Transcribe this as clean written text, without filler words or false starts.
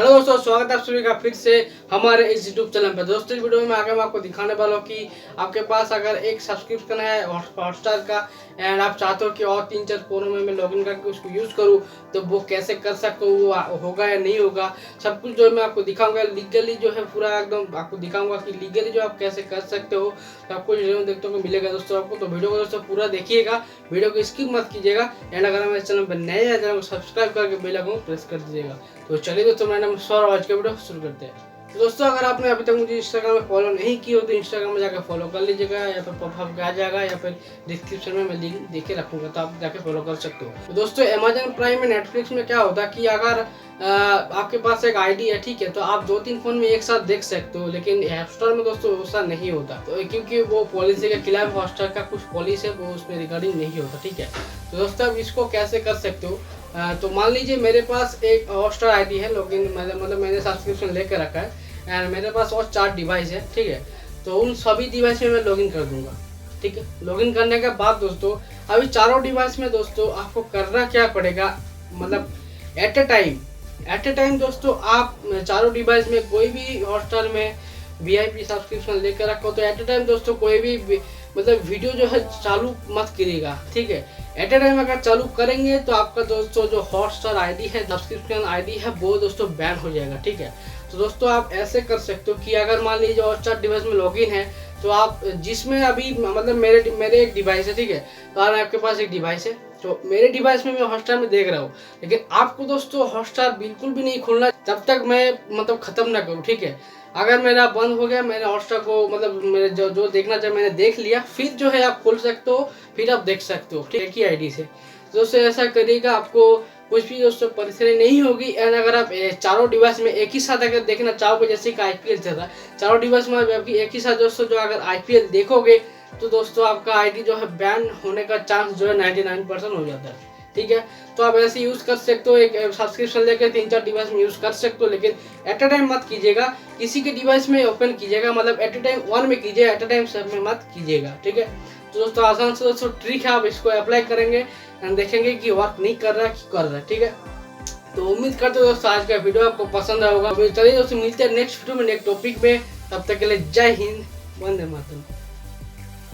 Hello दोस्तों, स्वागत है आप सभी का फिर से हमारे इस यूट्यूब चैनल पर। दोस्तों इस वीडियो में आगे मैं आपको दिखाने वाला हूँ कि आपके पास अगर एक सब्सक्रिप्शन है हॉटस्टार का एंड आप चाहते हो कि और 3-4 फोनों में मैं लॉगिन करके उसको यूज़ करूँ, तो वो कैसे कर सकते हो, वो होगा या नहीं होगा, सब कुछ जो है मैं आपको दिखाऊंगा। लीगली जो है पूरा एकदम आपको दिखाऊंगा कि लीगली जो आप कैसे कर सकते हो, तो आपको वीडियो देखने को मिलेगा दोस्तों आपको। तो वीडियो को दोस्तों पूरा देखिएगा, वीडियो को स्किप मत कीजिएगा एंड अगर हमारे चैनल पर नए हैं चैनल को सब्सक्राइब करके बेल आइकन को प्रेस कर दीजिएगा। तो चलिए दोस्तों, मेरा नाम सौरव, आज का वीडियो शुरू करते हैं। तो दोस्तों अगर आपने अभी तक मुझे इंस्टाग्राम में फॉलो नहीं किया हो तो इंस्टाग्राम में जाकर फॉलो कर लीजिएगा, या फिर पॉपअप आ जाएगा या फिर डिस्क्रिप्शन में मैं लिंक देके रखूंगा, तो आप जाके फॉलो कर सकते हो। तो दोस्तों अमेजन प्राइम में नेटफ्लिक्स में क्या होता है कि अगर आपके पास एक आईडी है, ठीक है, तो आप 2-3 फोन में एक साथ देख सकते हो, लेकिन हॉटस्टार में दोस्तों ऐसा नहीं होता, तो क्योंकि वो पॉलिसी के खिलाफ हॉटस्टार का कुछ पॉलिसी है, वो उसमें रिगार्डिंग नहीं होता, ठीक है। तो दोस्तों अब इसको कैसे कर सकते हो, तो मान लीजिए मेरे पास एक हॉटस्टार आईडी है, लॉगिन मतलब मैंने सब्सक्रिप्शन लेकर रखा है एंड मेरे पास और 4 डिवाइस है, ठीक है। तो उन सभी डिवाइस में मैं लॉगिन कर दूंगा, ठीक है। लॉगिन करने के बाद दोस्तों अभी चारों डिवाइस में दोस्तों आपको करना क्या पड़ेगा, मतलब एट ए टाइम दोस्तों आप चारों डिवाइस में कोई भी हॉटस्टार में VIP सब्सक्रिप्शन लेकर रखो, तो एट ए टाइम दोस्तों कोई भी मतलब वीडियो जो है चालू मत करिएगा, ठीक है। एट ए टाइम अगर चालू करेंगे तो आपका दोस्तों जो हॉटस्टार आईडी है, सब्सक्रिप्शन आईडी है, वो दोस्तों बैन हो जाएगा, ठीक है। तो दोस्तों आप ऐसे कर सकते हो कि अगर मान लीजिए हॉटस्टार डिवाइस में लॉगिन है, तो आप जिसमें अभी मतलब मेरे एक डिवाइस है, ठीक है, तो अगर आपके पास एक डिवाइस है तो मेरे डिवाइस में मैं हॉटस्टार में देख रहा हूँ, लेकिन आपको दोस्तों हॉटस्टार बिल्कुल भी नहीं खोलना जब तक मैं मतलब खत्म ना करूँ, ठीक है। अगर मेरा बंद हो गया, मैंने हॉटस्टार को मतलब मेरे जो देखना चाहिए मैंने देख लिया, फिर जो है आप खोल सकते हो, फिर आप देख सकते हो, ठीक है, एक ही आईडी से। दोस्तों ऐसा करिएगा, आपको कुछ भी दोस्तों परेशानी नहीं होगी। एंड अगर आप चारों डिवाइस में एक ही साथ अगर देखना चाहोगे, जैसे कि IPL चल रहा है, चारों डिवाइस में एक ही साथ दोस्तों जो अगर IPL देखोगे, तो दोस्तों आपका आईडी जो है बैन होने का चांस जो है 99% हो जाता है, ठीक है। तो आप ऐसे यूज़ कर सकते हो, एक सब्सक्रिप्शन लेकर 3-4 डिवाइस में यूज़ कर सकते हो, लेकिन एट ए टाइम मत कीजिएगा, किसी के डिवाइस में ओपन कीजिएगा, मतलब एट ए टाइम वन में कीजिए, एट ए टाइम सब में मत कीजिएगा, ठीक है। तो दोस्तों आसान से दोस्तों ट्रिक है, आप इसको अप्लाई करेंगे एंड देखेंगे कि वर्क नहीं कर रहा है कि कर रहा है, ठीक है। तो उम्मीद करते हो दोस्तों आज का वीडियो आपको पसंद आएगा। चलिए दोस्तों मिलते हैं नेक्स्ट वीडियो में नेक्स्ट टॉपिक में, तब तक के लिए जय हिंद, वंदे मातरम।